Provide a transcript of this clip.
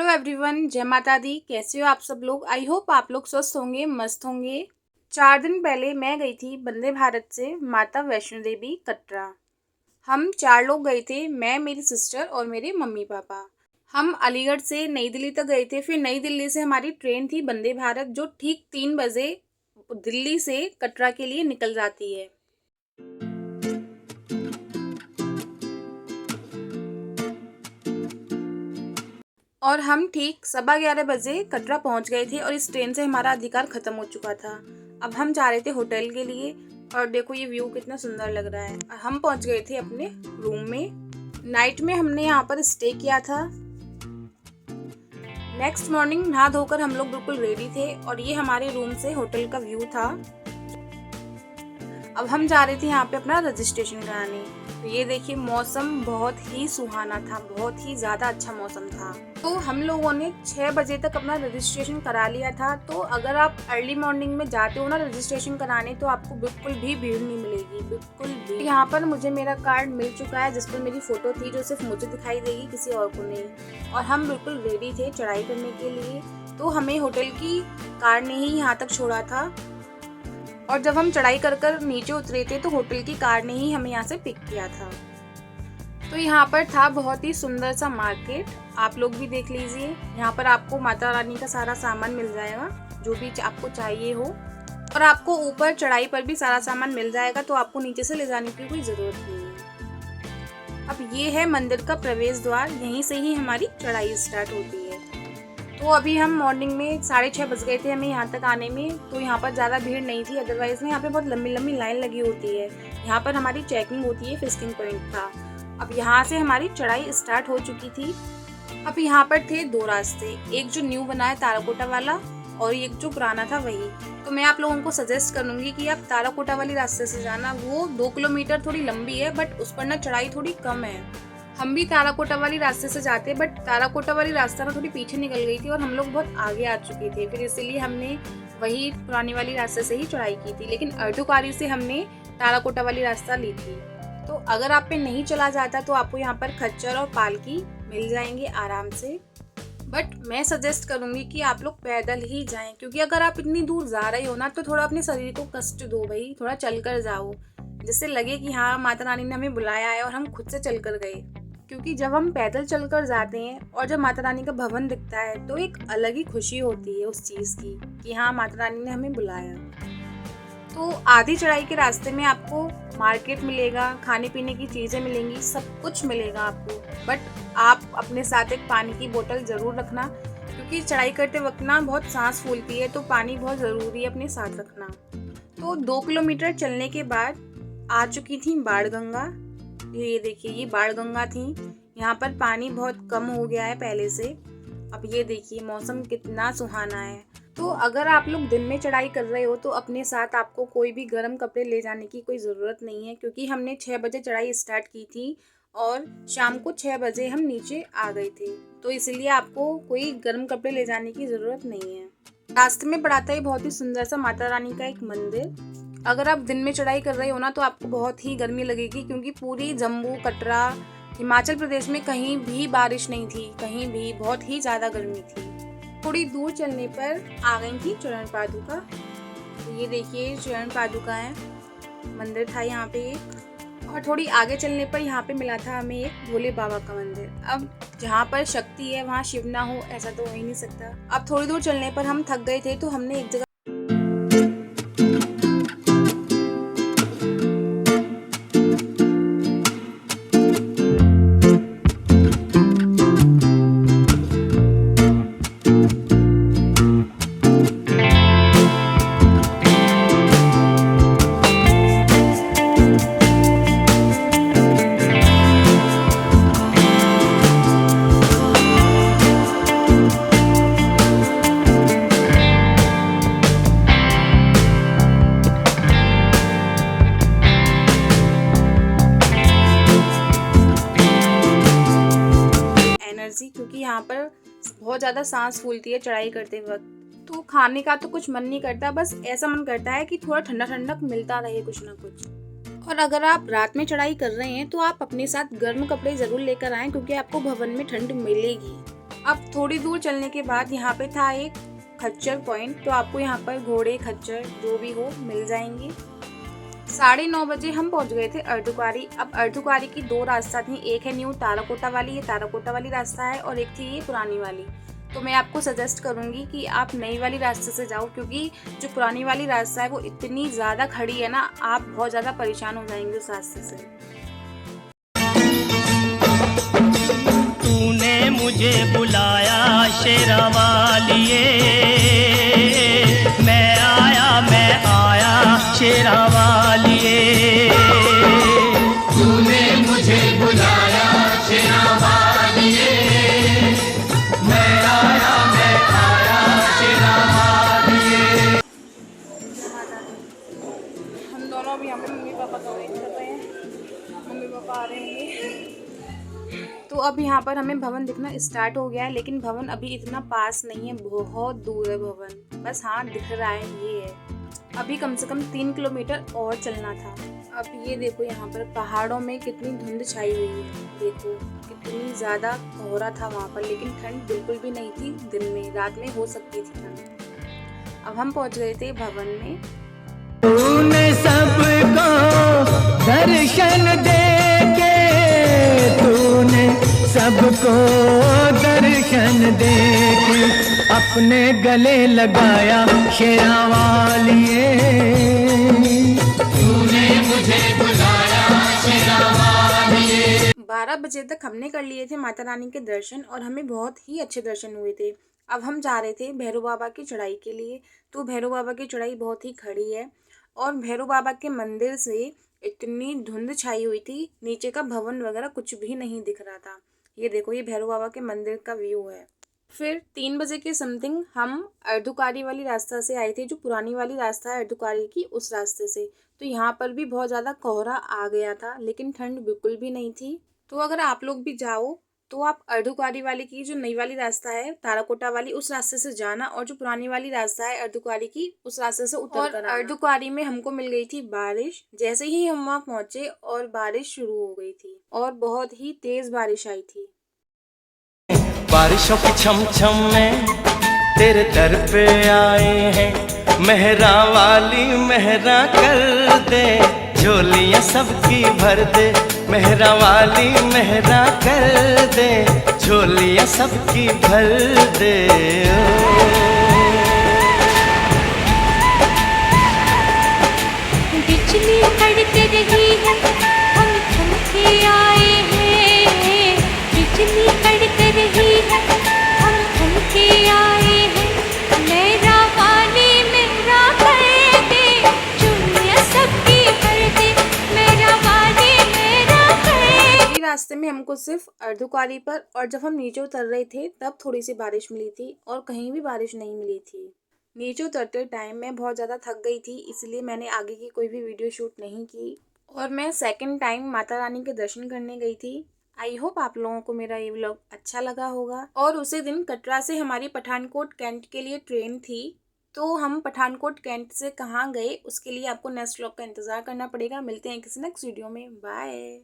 Hello everyone, जय माता दी। कैसे हो आप सब लोग? आई होप आप लोग स्वस्थ होंगे, मस्त होंगे। 4 दिन पहले मैं गई थी वंदे भारत से माता वैष्णो देवी कटरा। हम 4 लोग गए थे, मैं, मेरी सिस्टर और मेरे मम्मी पापा। हम अलीगढ़ से नई दिल्ली तक गए थे। फिर नई दिल्ली से हमारी ट्रेन थी वंदे भारत, जो ठीक 3 बजे दिल्ली से कटरा के लिए निकल जाती है। और हम ठीक 11:15 बजे कटरा पहुंच गए थे और इस ट्रेन से हमारा अधिकार खत्म हो चुका था। अब हम जा रहे थे होटल के लिए और देखो ये व्यू कितना सुंदर लग रहा है। हम पहुंच गए थे अपने रूम में। नाइट में हमने यहाँ पर स्टे किया था। नेक्स्ट मॉर्निंग नहा धोकर हम लोग बिल्कुल रेडी थे और ये हमारे रूम से होटल का व्यू था। अब हम जा रहे थे यहाँ पे अपना रजिस्ट्रेशन कराने। तो ये देखिए मौसम बहुत ही सुहाना था, बहुत ही ज़्यादा अच्छा मौसम था। तो हम लोगों ने 6 बजे तक अपना रजिस्ट्रेशन करा लिया था। तो अगर आप अर्ली मॉर्निंग में जाते हो ना रजिस्ट्रेशन कराने, तो आपको बिल्कुल भी भीड़ नहीं मिलेगी, बिल्कुल भी। यहाँ पर मुझे मेरा कार्ड मिल चुका है जिस पर मेरी फ़ोटो थी, जो सिर्फ मुझे दिखाई देगी, किसी और को नहीं। और हम बिल्कुल रेडी थे चढ़ाई करने के लिए। तो हमें होटल की कार ने ही यहाँ तक छोड़ा था और जब हम चढ़ाई कर कर नीचे उतरे थे तो होटल की कार ने ही हमें यहाँ से पिक किया था। तो यहाँ पर था बहुत ही सुंदर सा मार्केट, आप लोग भी देख लीजिए। यहाँ पर आपको माता रानी का सारा सामान मिल जाएगा, जो भी आपको चाहिए हो। और आपको ऊपर चढ़ाई पर भी सारा सामान मिल जाएगा, तो आपको नीचे से ले जाने की कोई ज़रूरत नहीं है। अब ये है मंदिर का प्रवेश द्वार, यहीं से ही हमारी चढ़ाई स्टार्ट होती है। तो अभी हम मॉर्निंग में 6:30 बज गए थे हमें यहाँ तक आने में। तो यहाँ पर ज़्यादा भीड़ नहीं थी, अदरवाइज़ में यहाँ पे बहुत लंबी लंबी लाइन लगी होती है। यहाँ पर हमारी चेकिंग होती है, फिस्किंग पॉइंट था। अब यहाँ से हमारी चढ़ाई स्टार्ट हो चुकी थी। अब यहाँ पर थे 2 रास्ते, एक जो न्यू बना है ताराकोटा वाला और एक जो पुराना था वही। तो मैं आप लोगों को सजेस्ट करूँगी कि आप ताराकोटा वाली रास्ते से जाना। वो 2 किलोमीटर थोड़ी लंबी है, बट उस पर ना चढ़ाई थोड़ी कम है। हम भी ताराकोटा वाली रास्ते से जाते, बट ताराकोटा वाली रास्ता ना थोड़ी पीछे निकल गई थी और हम लोग बहुत आगे आ चुके थे। फिर इसीलिए हमने वही पुरानी वाली रास्ते से ही चढ़ाई की थी, लेकिन अर्धुकारी से हमने ताराकोटा वाली रास्ता ली थी। तो अगर आप पे नहीं चला जाता तो आपको यहाँ पर खच्चर और पालकी मिल जाएंगे आराम से। बट मैं सजेस्ट करूँगी कि आप लोग पैदल ही जाएं, क्योंकि अगर आप इतनी दूर जा रहे हो ना तो थोड़ा अपने शरीर को कष्ट दो भाई, थोड़ा चल कर जाओ, जिससे लगे कि हाँ माता रानी ने हमें बुलाया है और हम खुद से चल कर गए। क्योंकि जब हम पैदल चलकर जाते हैं और जब माता रानी का भवन दिखता है तो एक अलग ही खुशी होती है उस चीज़ की कि हाँ माता रानी ने हमें बुलाया। तो आधी चढ़ाई के रास्ते में आपको मार्केट मिलेगा, खाने पीने की चीज़ें मिलेंगी, सब कुछ मिलेगा आपको। बट आप अपने साथ एक पानी की बोतल ज़रूर रखना, क्योंकि चढ़ाई करते वक्त ना बहुत सांस फूलती है, तो पानी बहुत ज़रूरी है अपने साथ रखना। तो 2 किलोमीटर चलने के बाद आ चुकी थी बाण गंगा। ये देखिए ये बाण गंगा थी। यहाँ पर पानी बहुत कम हो गया है पहले से। अब ये देखिए मौसम कितना सुहाना है। तो अगर आप लोग दिन में चढ़ाई कर रहे हो तो अपने साथ आपको कोई भी गर्म कपड़े ले जाने की कोई ज़रूरत नहीं है, क्योंकि हमने 6 बजे चढ़ाई स्टार्ट की थी और शाम को 6 बजे हम नीचे आ गए थे। तो इसलिए आपको कोई गर्म कपड़े ले जाने की ज़रूरत नहीं है। रास्ते में पड़ा था ये बहुत ही सुंदर सा माता रानी का एक मंदिर। अगर आप दिन में चढ़ाई कर रहे हो ना तो आपको बहुत ही गर्मी लगेगी, क्योंकि पूरी जम्मू कटरा हिमाचल प्रदेश में कहीं भी बारिश नहीं थी, कहीं भी बहुत ही ज़्यादा गर्मी थी। थोड़ी दूर चलने पर आ गई थी चरण पादुका। तो ये देखिए चरण पादुका है, मंदिर था यहाँ पे एक। और थोड़ी आगे चलने पर यहाँ पे मिला था हमें एक भोले बाबा का मंदिर। अब जहाँ पर शक्ति है वहाँ शिव ना हो, ऐसा तो हो ही नहीं सकता। अब थोड़ी दूर चलने पर हम थक गए थे, तो हमने एक जगह क्योंकि यहाँ पर बहुत ज़्यादा सांस फूलती है चढ़ाई करते वक्त। तो खाने का तो कुछ मन नहीं करता, बस ऐसा मन करता है कि थोड़ा ठंडा ठंडक मिलता रहे कुछ ना कुछ। और अगर आप रात में चढ़ाई कर रहे हैं तो आप अपने साथ गर्म कपड़े ज़रूर लेकर आएँ, क्योंकि आपको भवन में ठंड मिलेगी। अब थोड़ी दूर चलने के बाद यहाँ पे था एक खच्चर पॉइंट, तो आपको यहाँ पर घोड़े खच्चर जो भी हो मिल जाएंगे। 9:30 बजे हम पहुँच गए थे अर्धकुंवारी। अब अर्धकुंवारी की 2 रास्ता थी, एक है न्यू ताराकोटा वाली, ये ताराकोटा वाली रास्ता है, और एक थी ये पुरानी वाली। तो मैं आपको सजेस्ट करूँगी कि आप नई वाली रास्ते से जाओ, क्योंकि जो पुरानी वाली रास्ता है वो इतनी ज़्यादा खड़ी है ना, आप बहुत ज़्यादा परेशान हो जाएंगे उस रास्ते से। तूने मुझे बुलाया शेरा वालिए, मैं आया शेरा वालिए। तूने मुझे बुलाया शेरा वालिए, मैं आया शेरा वालिए। हम दोनों अभी यहाँ पे मम्मी पापा का वेट कर रहे हैं, मम्मी पापा आ रहे हैं। तो अब यहाँ पर हमें भवन दिखना स्टार्ट हो गया है, लेकिन भवन अभी इतना पास नहीं है, बहुत दूर है भवन। बस हाँ दिख रहा है, ये है। अभी कम से कम 3 किलोमीटर और चलना था। अब ये देखो यहाँ पर पहाड़ों में कितनी धुंध छाई हुई है, देखो कितनी ज़्यादा कोहरा था वहाँ पर, लेकिन ठंड बिल्कुल भी नहीं थी। दिन में, रात में हो सकती थी ठंड। अब हम पहुँच गए थे भवन में। तूने सबको दर्शन देके, तूने सबको दर्शन देके अपने गले लगाया शेरा वालिए। तूने मुझे बुलाया शेरा वालिए। 12 बजे तक हमने कर लिए थे माता रानी के दर्शन, और हमें बहुत ही अच्छे दर्शन हुए थे। अब हम जा रहे थे भैरव बाबा की चढ़ाई के लिए। तो भैरव बाबा की चढ़ाई बहुत ही खड़ी है, और भैरव बाबा के मंदिर से इतनी धुंध छाई हुई थी, नीचे का भवन वगैरह कुछ भी नहीं दिख रहा था। ये देखो, ये भैरव बाबा के मंदिर का व्यू है। फिर 3 बजे के समथिंग हम अर्धकुंवारी वाली रास्ता से आए थे, जो पुरानी वाली रास्ता है अर्धकुंवारी की, उस रास्ते से। तो यहाँ पर भी बहुत ज़्यादा कोहरा आ गया था, लेकिन ठंड बिल्कुल भी नहीं थी। तो अगर आप लोग भी जाओ तो आप अर्धकुंवारी वाली की जो नई वाली रास्ता है ताराकोटा वाली, उस रास्ते से जाना, और जो पुरानी वाली रास्ता है अर्धकुंवारी की, उस रास्ते से उतर कर आना। अर्धकुंवारी में हमको मिल गई थी बारिश। जैसे ही हम वहाँ पहुंचे और बारिश शुरू हो गई थी, और बहुत ही तेज बारिश आई थी। बारिशों की छम छम में तेरे दर पे आए हैं, मेहरा वाली मेहरा कर दे, झोलियां सबकी भर दे, मेहरा वाली मेहरा कर दे, झोलियां सबकी भर दे। बिजली कड़क रही है, हम थमके आए हैं, बिजली कड़क रही है, हम थमके आए हैं, मेरा वाली मेरा कर दे, चुनिया सबकी भर दे, मेरा वाली मेरा कर दे। रास्ते में हमको सिर्फ अर्धकुंवारी पर, और जब हम नीचे उतर रहे थे तब थोड़ी सी बारिश मिली थी, और कहीं भी बारिश नहीं मिली थी। नीचे उतरते टाइम मैं बहुत ज़्यादा थक गई थी, इसलिए मैंने आगे की कोई भी वीडियो शूट नहीं की, और मैं सेकंड टाइम माता रानी के दर्शन करने गई थी। आई होप आप लोगों को मेरा ये व्लॉग अच्छा लगा होगा। और उसी दिन कटरा से हमारी पठानकोट कैंट के लिए ट्रेन थी, तो हम पठानकोट कैंट से कहाँ गए उसके लिए आपको नेक्स्ट व्लॉग का इंतज़ार करना पड़ेगा। मिलते हैं किसी नेक्स्ट वीडियो में। बाय।